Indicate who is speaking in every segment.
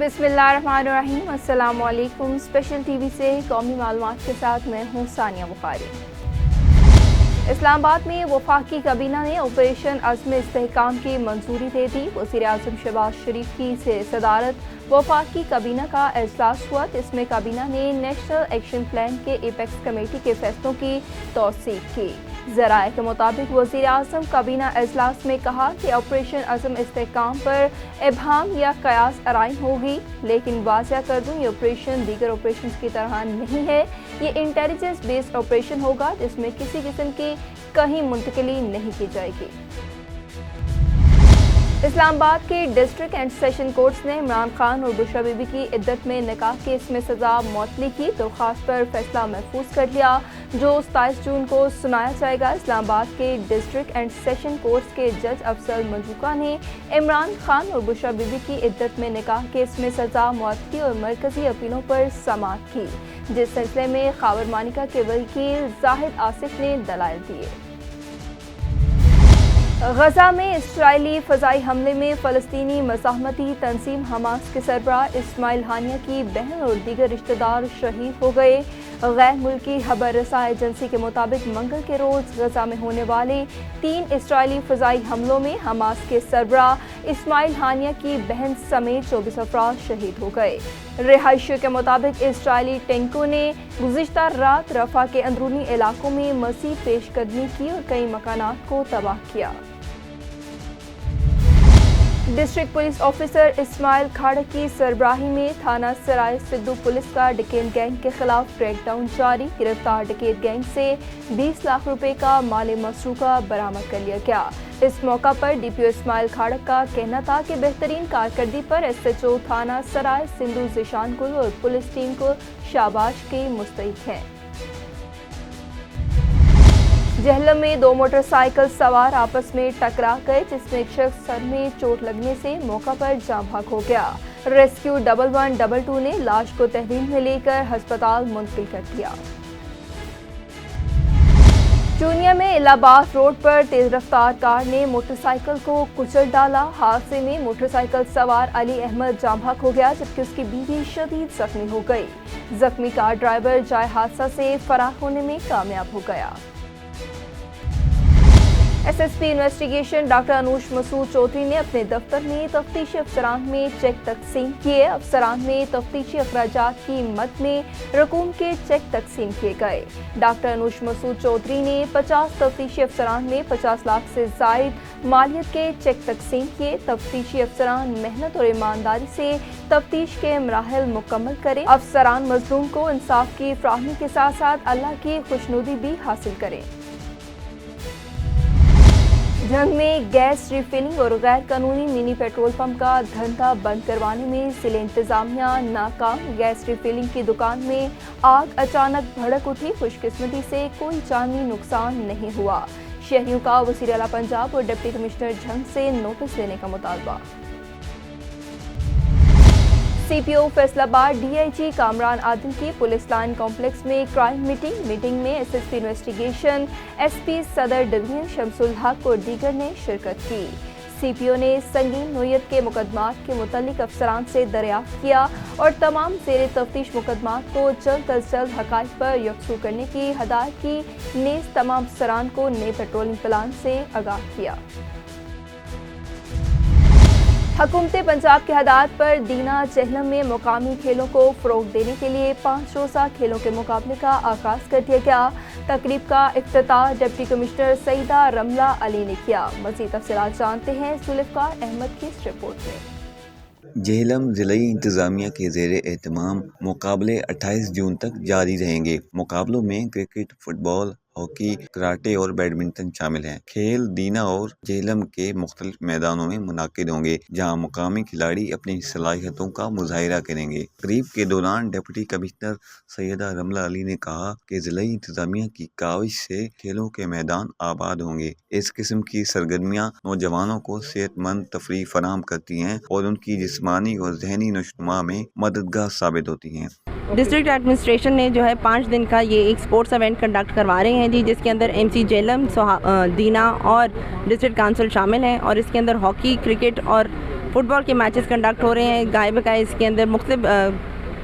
Speaker 1: बिस्मिल्लाहिर्रहमानिर्रहीम। अस्सलाम वालेकुम। स्पेशल टीवी से कौमी मालूमात के साथ मैं हूँ सानिया बुखारी। इस्लामाबाद में वफाकी काबीना ने ऑपरेशन अज़्म इस्तेहकाम की मंजूरी दे दी। वज़ीर-ए-आज़म शहबाज शरीफ की सदारत वफाकी काबीना का इजलास हुआ। इसमें काबीना ने नेशनल एक्शन प्लान के एपेक्स कमेटी के फैसलों की तौसीक की। ज़राए के मुताबिक वज़ीर-ए-आज़म काबीना इजलास में कहा कि ऑपरेशन अज़्म इस्तेहकाम पर इबहाम या कयास आराई होगी, लेकिन वाज़ेह कर दूँ ये ऑपरेशन दीगर ऑपरेशन की तरह नहीं है। ये इंटेलिजेंस बेस्ड ऑपरेशन होगा जिसमें किसी किस्म की कहीं मुंतकिली नहीं की जाएगी। इस्लामाबाद के डिस्ट्रिक्ट एंड सेशन कोर्ट्स ने इमरान खान और बुशरा बीबी की इद्दत में निकाह केस में सज़ा मौतली की दरख्वास्त पर फैसला महफूज कर लिया, जो 27 जून को सुनाया जाएगा। इस्लामाबाद के डिस्ट्रिक्ट एंड सेशन कोर्ट्स के जज अफसर मंजूका ने इमरान खान और बुशरा बीबी की इद्दत में निकाह केस में सज़ा मौतली और मरकजी अपीलों पर समाअत की, जिस सिलसिले में खावर मानिका के वकील जाहिद आसिफ ने दलाइल दिए। गजा में इस्राइली फ़ज़ाई हमले में फ़लस्तीनी मज़ाहमती तंजीम हमास के सरबराह इस्माइल हानिया की बहन और दीगर रिश्तेदार शहीद हो गए। गैर मुल्की खबर रसा एजेंसी के मुताबिक मंगल के रोज़ गजा में होने वाले 3 इस्राइली फ़ज़ाई हमलों में हमास के सरबराह इस्माइल हानिया की बहन समेत 24 अफराद शहीद हो गए। रिहायशियों के मुताबिक इस्राइली टैंकों ने गुज़िश्ता रात रफ़ा के अंदरूनी इलाकों में मज़ीद पेशकदमी की और कई मकानात को तबाह किया। डिस्ट्रिक्ट पुलिस ऑफिसर इस्माइल खाड़क की सरबराही में थाना सराय सिद्धू पुलिस का डकैत गैंग के खिलाफ क्रैकडाउन जारी। गिरफ्तार डकैत गैंग से 20 लाख रुपए का माल मसरूका बरामद कर लिया गया। इस मौका पर डीपीओ इस्माइल खाड़क का कहना था कि बेहतरीन कारकर्दगी पर एसएचओ थाना सराय सिंधु ज़ीशान गुल और पुलिस टीम को शाबाश के मुस्तहिक हैं। जहलम में 2 मोटरसाइकिल सवार आपस में टकरा गए, जिसमें एक शख्स सर में चोट लगने से मौका पर जाँ भाग हो गया। रेस्क्यू 1122 ने लाश को तहवील में लेकर अस्पताल मुंतकिल कर दिया। चूनिया में इलाहाबाद रोड पर तेज रफ्तार कार ने मोटरसाइकिल को कुचल डाला। हादसे में मोटरसाइकिल सवार अली अहमद जाँ भाग हो गया, जबकि उसकी बीवी शदीद जख्मी हो गई। जख्मी कार ड्राइवर जाए हादसा से फरार होने में कामयाब हो गया। SSP investigation doctor Anoosh Masood Chaudhry ने अपने दफ्तर में तफ्तीशी अफसरान में चेक तकसीम किए। अफसरान में तफ्तीशी अखराजात की मद में रकूम के चेक तकसीम किए गए। डॉक्टर अनूश मसूद चौधरी ने 50 तफ्तीशी अफसरान में 50 लाख से जायद मालियत के चेक तकसीम किए। तफ्तीशी अफसरान मेहनत और ईमानदारी से तफ्तीश के मराहल मुकम्मल करें। अफसरान मजलूम को इंसाफ की फ्राहमी के साथ साथ अल्लाह की खुशनुदी भी हासिल करें। जंग में गैस रिफिलिंग और गैर कानूनी मिनी पेट्रोल पंप का धंधा बंद करवाने में जिले इंतजामिया नाकाम। गैस रिफिलिंग की दुकान में आग अचानक भड़क उठी। खुशकिस्मती से कोई जानी नुकसान नहीं हुआ। शहरियों का वज़ीर आला पंजाब और डिप्टी कमिश्नर जंग से नोटिस लेने का मुतालबा। सीपीओ फैसलाबाद डीआईजी कामरान आदिल की पुलिस लाइन कॉम्प्लेक्स में क्राइम मीटिंग में एसएसपी इन्वेस्टिगेशन एसपी सदर डिवीजन शमसुल हक और दीगर ने शिरकत की। सीपीओ ने संगीन नोयत के मुकदमात के मुतल्लिक अफसरान से दरियाफ्त किया और तमाम ज़ेरे तफ्तीश मुकदमात को जल्द अज जल्द हक़ाइक़ पर यकसू करने की हदायत की। नेज़ तमाम अफसरान को नए पेट्रोलिंग प्लान से आगाह किया। हुकूमत पंजाब की हदायत पर दीना जहलम में मुकामी खेलों को फ़रोग़ देने के लिए 5 रोज़ा खेलों के मुकाबले का आगाज़ कर दिया गया। तकरीब का इफ्तिताह डिप्टी कमिश्नर सईदा रमला अली ने किया। मज़ीद तफ़सीलात जानते हैं जुल्फ़िकार अहमद की इस रिपोर्ट में।
Speaker 2: जेहलम ज़िली इंतज़ामिया के ज़ेरे एहतमाम मुकाबले 28 जून तक जारी रहेंगे। मुकाबलों में क्रिकेट, फुटबॉल, हॉकी, कराटे और बैडमिंटन शामिल हैं। खेल दीना और जेहलम के मुख्तलिफ मैदानों में मुनाकिद होंगे, जहां मुकामी खिलाड़ी अपनी सलाहियतों का मुजाहिरा करेंगे। तकरीब के दौरान डिप्टी कमिश्नर सैयदा रमला अली ने कहा कि ज़िला इंतज़ामिया की काविश से खेलों के मैदान आबाद होंगे। इस किस्म की सरगर्मियाँ नौजवानों को सेहतमंद तफरीह फराहम करती हैं और उनकी जिस्मानी और जहनी नशोनुमा में मददगार साबित होती हैं।
Speaker 3: डिस्ट्रिक्ट एडमिनिस्ट्रेशन ने जो है 5 दिन का ये एक स्पोर्ट्स इवेंट कंडक्ट करवा रहे हैं जी, जिसके अंदर एमसी जेहलम, दीना और डिस्ट्रिक्ट काउंसिल शामिल हैं और इसके अंदर हॉकी, क्रिकेट और فٹ بال کے میچز کنڈکٹ ہو رہے ہیں. گائے بگائے اس کے اندر مختلف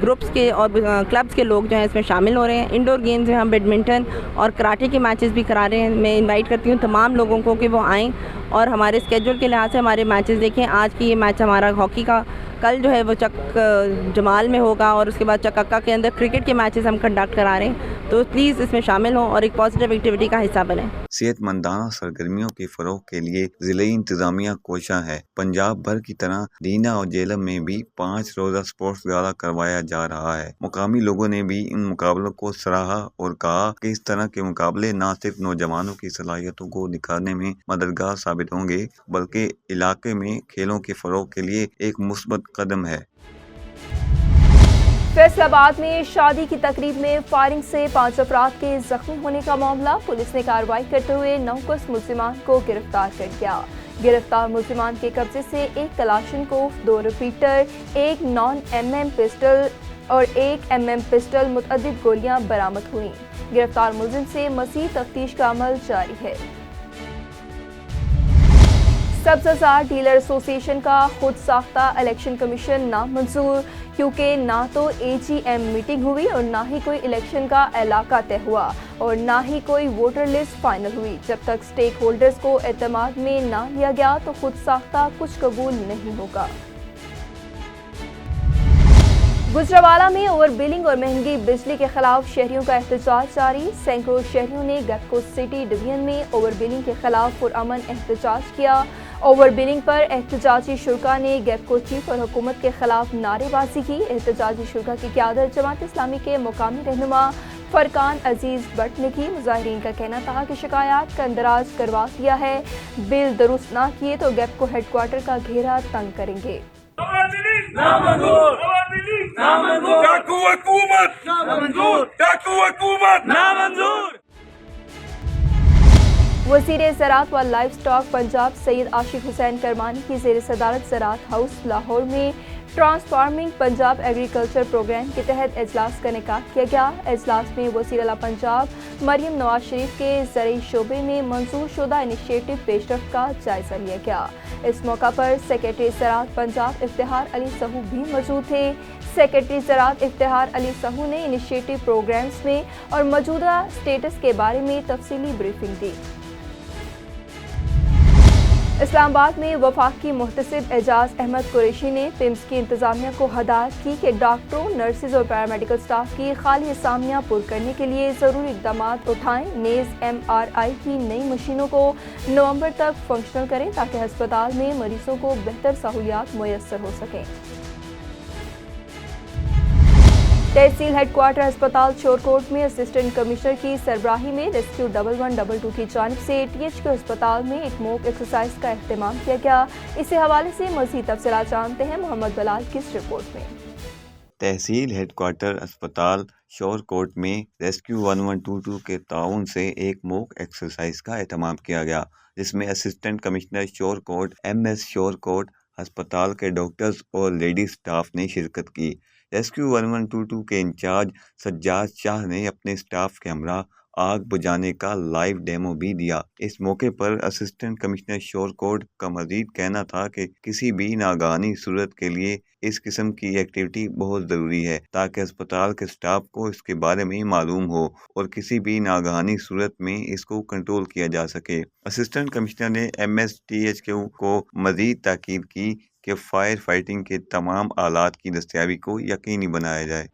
Speaker 3: گروپس کے اور کلبس کے لوگ جو ہیں اس میں شامل ہو رہے ہیں. انڈور گیمز میں ہم بیڈمنٹن اور کراٹے کے میچز بھی کرا رہے ہیں. میں انوائٹ کرتی ہوں تمام لوگوں کو کہ وہ آئیں اور ہمارے اسکیجول کے لحاظ سے ہمارے میچز دیکھیں. آج کی یہ میچ ہمارا ہاکی کا کل جو ہے وہ چک جمال میں ہوگا اور اس کے بعد چککا کے اندر کرکٹ کے میچز ہم کنڈکٹ کرا رہے ہیں. تو پلیز اس میں شامل ہوں اور ایک پازیٹیو ایکٹیویٹی کا حصہ بنیں.
Speaker 2: صحت مندانہ سرگرمیوں کے فروغ کے لیے ضلعی انتظامیہ کوشاں ہے. پنجاب بھر کی طرح دینا اور جہلم میں بھی 5 روزہ سپورٹس گالا کروایا جا رہا ہے. مقامی لوگوں نے بھی ان مقابلوں کو سراہا اور کہا کہ اس طرح کے مقابلے نہ صرف نوجوانوں کی صلاحیتوں کو نکھارنے میں مددگار ثابت ہوں گے بلکہ علاقے میں کھیلوں کے فروغ کے لیے ایک مثبت قدم ہے.
Speaker 1: فیصل آباد میں شادی کی تقریب میں فائرنگ سے 5 افراد کے زخمی ہونے کا معاملہ. پولیس نے کارروائی کرتے ہوئے 9 ملزمان کو گرفتار کر لیا. گرفتار ملزمان کے قبضے سے 1 کلاشنکوف، 2 ریپیٹر، 1 9mm پسٹل اور 1 mm پسٹل، متعدد گولیاں برآمد ہوئیں. گرفتار ملزم سے مزید تفتیش کا عمل جاری ہے. سبز زار ڈیلر ایسوسی ایشن کا خود ساختہ الیکشن کمیشن نامنظور، کیونکہ نہ تو AGM میٹنگ ہوئی اور نہ ہی کوئی الیکشن کا علاقہ طے ہوا اور نہ ہی کوئی ووٹر لسٹ فائنل ہوئی. جب تک سٹیک ہولڈرز کو اعتماد میں نہ لیا گیا تو خود ساختہ کچھ قبول نہیں ہوگا. گجرانوالہ میں اوور بلنگ اور مہنگی بجلی کے خلاف شہریوں کا احتجاج جاری. سینکڑوں شہریوں نے گیپکو سٹی ڈویژن میں اوور بلنگ کے خلاف پرامن احتجاج کیا. اوور بلنگ پر احتجاجی شرکاء نے گیپکو چیف اور حکومت کے خلاف نعرے بازی کی. احتجاجی شرکاء کی قیادت جماعت اسلامی کے مقامی رہنما فرقان عزیز بٹ نے کی. مظاہرین کا کہنا تھا کہ شکایات کا اندراج کروا دیا ہے، بل درست نہ کیے تو گیپکو ہیڈ کوارٹر کا گھیرا تنگ کریں گے. وزیر زراعت و لائف سٹاک پنجاب سید عاشق حسین کرمانی کی زیر صدارت زراعت ہاؤس لاہور میں ٹرانسفارمنگ پنجاب ایگریکلچر پروگرام کے تحت اجلاس کا انعقاد کیا گیا. اجلاس میں وزیر اعلیٰ پنجاب مریم نواز شریف کے زرعی شعبے میں منظور شدہ انیشیٹو پیش رفت کا جائزہ لیا گیا. اس موقع پر سیکرٹری زراعت پنجاب افتخار علی سہو بھی موجود تھے. سیکرٹری زراعت افتخار علی سہو نے انیشیٹو پروگرامز میں اور موجودہ سٹیٹس کے بارے میں تفصیلی بریفنگ دی. اسلام آباد میں وفاقی محتسب اعجاز احمد قریشی نے پمس کی انتظامیہ کو ہدایت کی کہ ڈاکٹروں، نرسز اور پیرامیڈیکل سٹاف کی خالی اسامیاں پر کرنے کے لیے ضروری اقدامات اٹھائیں. نیز MRI کی نئی مشینوں کو نومبر تک فنکشنل کریں تاکہ ہسپتال میں مریضوں کو بہتر سہولیات میسر ہو سکیں. تحصیل ہیڈ کوارٹر ہسپتال چورکوٹ میں اسسٹنٹ کمشنر کی سربراہی میں ریسکیو 1122 کی جانب سے THQ ہسپتال میں ایک موک ایکسرسائز کا اہتمام کیا گیا. اسی حوالے سے مزید تفصیلات جانتے ہیں محمد بلال کی اس رپورٹ میں.
Speaker 2: تحصیل ہیڈ کوارٹر اسپتال شورکوٹ میں ریسکیو 1122 کے تعاون سے ایک موک ایکسرسائز کا اہتمام کیا گیا، جس میں assistant commissioner Shorkot MS Shorkot ہسپتال کے ڈاکٹرز اور لیڈی سٹاف نے شرکت کی. ریسکیو 1122 کے انچارج سجاد شاہ نے اپنے سٹاف کے ہمراہ آگ بجھانے کا لائیو ڈیمو بھی دیا. اس موقع پر اسسٹنٹ کمشنر شورکوٹ کا مزید کہنا تھا کہ کسی بھی ناگہانی صورت کے لیے اس قسم کی ایکٹیویٹی بہت ضروری ہے تاکہ اسپتال کے سٹاف کو اس کے بارے میں معلوم ہو اور کسی بھی ناگہانی صورت میں اس کو کنٹرول کیا جا سکے. اسسٹنٹ کمشنر نے MSTHQ کو مزید تاکید کی کہ فائر فائٹنگ کے تمام آلات کی دستیابی کو یقینی بنایا جائے.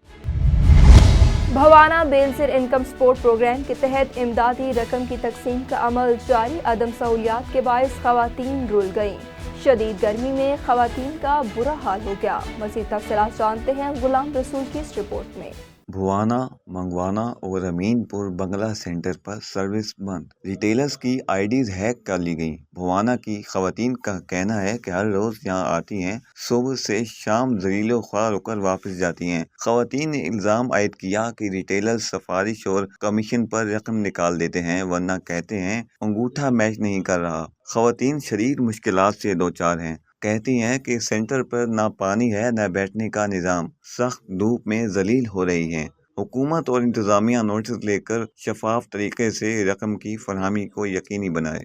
Speaker 1: بھوانہ بیلزر انکم سپورٹ پروگرام کے تحت امدادی رقم کی تقسیم کا عمل جاری. عدم سہولیات کے باعث خواتین رول گئیں. شدید گرمی میں خواتین کا برا حال ہو گیا. مزید تفصیلات جانتے ہیں غلام رسول کی اس رپورٹ میں.
Speaker 2: بھوانہ، منگوانا اور امین پور بنگلہ سینٹر پر سروس بند. ریٹیلرز کی IDs ہیک کر لی گئیں. بھوانہ کی خواتین کا کہنا ہے کہ ہر روز یہاں آتی ہیں، صبح سے شام ذلیل و خوار ہو کر واپس جاتی ہیں. خواتین نے الزام عائد کیا کہ ریٹیلرز سفارش اور کمیشن پر رقم نکال دیتے ہیں، ورنہ کہتے ہیں انگوٹھا میچ نہیں کر رہا. خواتین شدید مشکلات سے دوچار ہیں. کہتی ہیں کہ سینٹر پر نہ پانی ہے نہ بیٹھنے کا نظام، سخت دھوپ میں ذلیل ہو رہی ہیں. حکومت اور انتظامیہ نوٹس لے کر شفاف طریقے سے رقم کی فراہمی کو یقینی بنائے.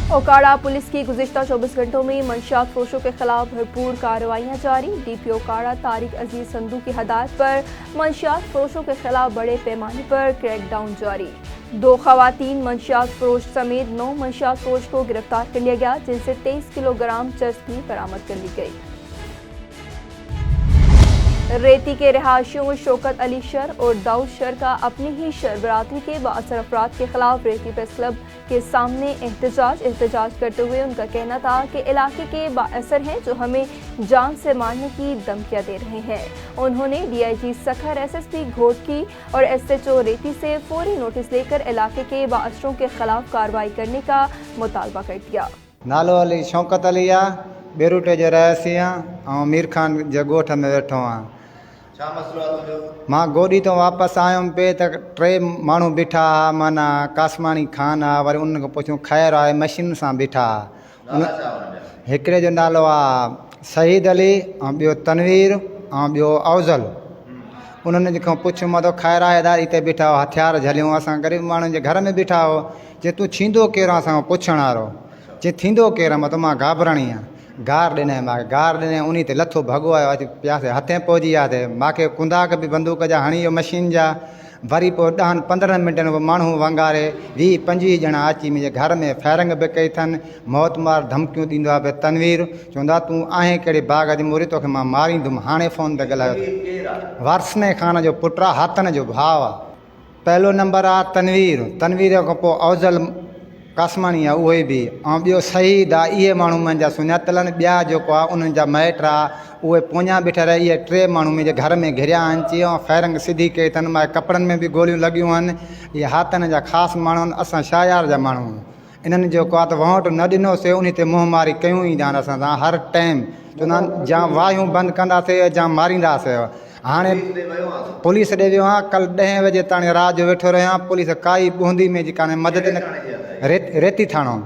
Speaker 1: ओकाड़ा पुलिस की गुज़िश्ता 24 घंटों में मंशियात फरोशों के खिलाफ भरपूर कार्रवाइयाँ जारी। DPO ओकाड़ा तारिक अजीज संधू की हदायत पर मंशियात फरोशों के खिलाफ बड़े पैमाने पर क्रैकडाउन जारी। 2 खवातीन मंशियात फरोश समेत 9 मंशियात फरोश को गिरफ्तार कर लिया गया, जिनसे 23 किलोग्राम चरस भी बरामद कर ली गई। रेती के रहायशियों शौकत अली शर और दाऊद शर का अपनी ही शर बरादरी के बाअसर अफराद के खिलाफ रेती प्रेस क्लब के सामने एहतजाज करते हुए उनका कहना था कि इलाके के बाअसर हैं जो हमें जान से मारने की धमकियां दे रहे हैं। उन्होंने DIG सखर, SSP घोटकी और SHO रेती से फौरी नोटिस लेकर इलाके के बाअसरों के खिलाफ कार्रवाई करने का मुतालबा कर दिया।
Speaker 4: नालो अली शौकत अली आ, बेरूटे जो रहियसी आहियां, मीर खान जे ॻोठ में वेठो आहियां। मां गोॾी तो वापसि आयुमि पे त 3 माण्हू बीठा हुआ, माना कासमानी खान आहे, वरी उन्हनि खां पुछियो ख़ैर आहे, मशीन सां बीठा हुआ। हिकिड़े जो नालो आहे शहीद अली ऐं ॿियो तनवीर ऐं ॿियो अफ़ज़ल। उन्हनि खां पुछियो मां त ख़ैर आहे दादी हिते बीठा हो, हथियार झलियूं, असां ग़रीब माण्हुनि जे घर में बीठा हो। जे तूं थींदो केरु असां पुछण वारो, जे थींदो केरु मां त मां घाबराणी आहियां। गार ॾिनई, मां गार ॾिनई, उन ते लथो भॻो आयो, अची पियासीं हथे पहुची वियासीं। मूंखे कुंदाक बि बंदूक जा हणी वियो मशीन जा। वरी पोइ 10-15 मिंटनि में माण्हू वंगारे 20-25 ॼणा अची मुंहिंजे घर में फायरिंग बि कई अथनि, मौत मार धमकियूं ॾींदो आहे। भई तनवीर चवंदा तूं आहे कहिड़े बाग़ जी मुरी, तोखे मां मारींदुमि, हाणे फ़ोन ते ॻाल्हायो। वारसने खान जो पुटु आहे, हाथन जो भाउ आहे। पहिलो नंबर आहे तनवीर खां पोइ अफ़ज़ल कासमानी आहे, उहे बि, ऐं ॿियो शहीद आहे। इहे माण्हू मुंहिंजा सुञातल आहिनि। ॿिया जेको आहे उन्हनि जा माइट आहे, उहे पोयां बीठा रहे। इहे 3 माण्हू मुंहिंजे घर में घिरिया आहिनि, चयो फायरिंग सिधी कई अथनि। मां कपिड़नि में बि गोलियूं लॻियूं आहिनि। इहे हाथनि जा ख़ासि माण्हू आहिनि, असां शायार जा माण्हू। इन्हनि जेको आहे त वोट न ॾिनोसीं, उन ते मुंहुं मारी कयूं ई जान असां सां हर टाइम। चवंदा आहिनि जा वायूं बंदि कंदासीं जा मारींदासीं। हाणे पुलिस ॾे वियो आहियां, कल 10 बजे ताणी रात जो वेठो रहियां। पुलिस काई बूंदी में कान्हे मदद न, रेती थाणो।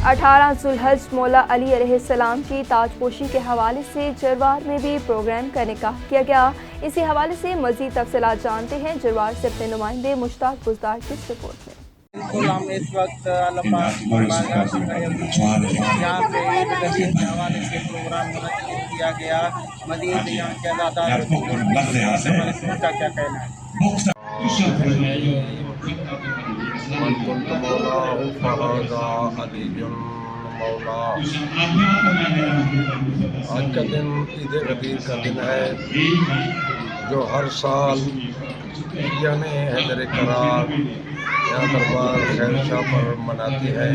Speaker 1: 18 ज़ुल्हज मौला अली अलैहिस्सलाम की ताजपोशी के हवाले से जरवार में भी प्रोग्राम का निकाह किया गया। इसी हवाले से मज़ीद तफसीलात जानते हैं जरवार से अपने नुमाइंदे मुश्ताक बुज़दार की रिपोर्ट में।
Speaker 5: हम इस वक्त यहाँ पे ईद के हवाले से प्रोग्राम मुनक़्क़िद किया गया। मज़ीद यहाँ के अदादार का क्या कहना है?
Speaker 6: आज का दिन ईद गदीर का दिन है, जो हर साल यानी हैदर करार यहाँ दरबार खैर शाह पर मनाती है।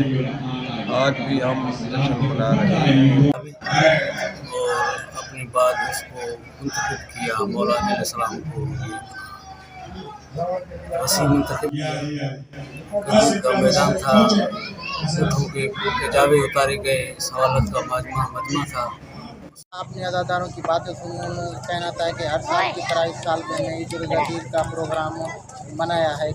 Speaker 6: आज भी हम जश्न मना रहे हैं।
Speaker 7: अपनी बात इसको मुंतखब किया, मौला अलैहिस्सलाम को वसी मुंतखब का मैदान था। ऊँटों के जावे उतारे गए, सवालत का मजमा था।
Speaker 5: अपने अदादारों की बातें सुन कहना था कि हर साल की तरह इस साल मैंने ईद उल गदीर का प्रोग्राम मनाया है।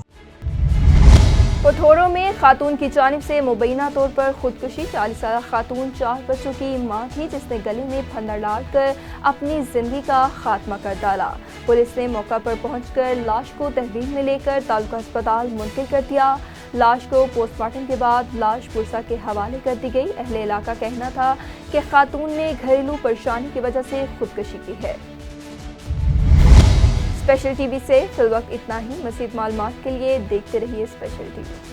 Speaker 1: पथोरों में खातून की जानिब से मुबैना तौर पर खुदकुशी। 40 साल खातून 4 बच्चों की मां थी, जिसने गले में फंदा डालकर अपनी जिंदगी का खात्मा कर डाला। पुलिस ने मौका पर पहुंचकर लाश को तहवील में लेकर तालुका अस्पताल मुंतकिल कर दिया। लाश को पोस्टमार्टम के बाद लाश पुरसा के हवाले कर दी गई। अहले इलाका कहना था कि खातून ने घरेलू परेशानी की वजह से खुदकुशी की है। स्पेशल टीवी से फिलवक्त इतना ही। मज़ीद मालूमात के लिए देखते रहिए स्पेशल टीवी।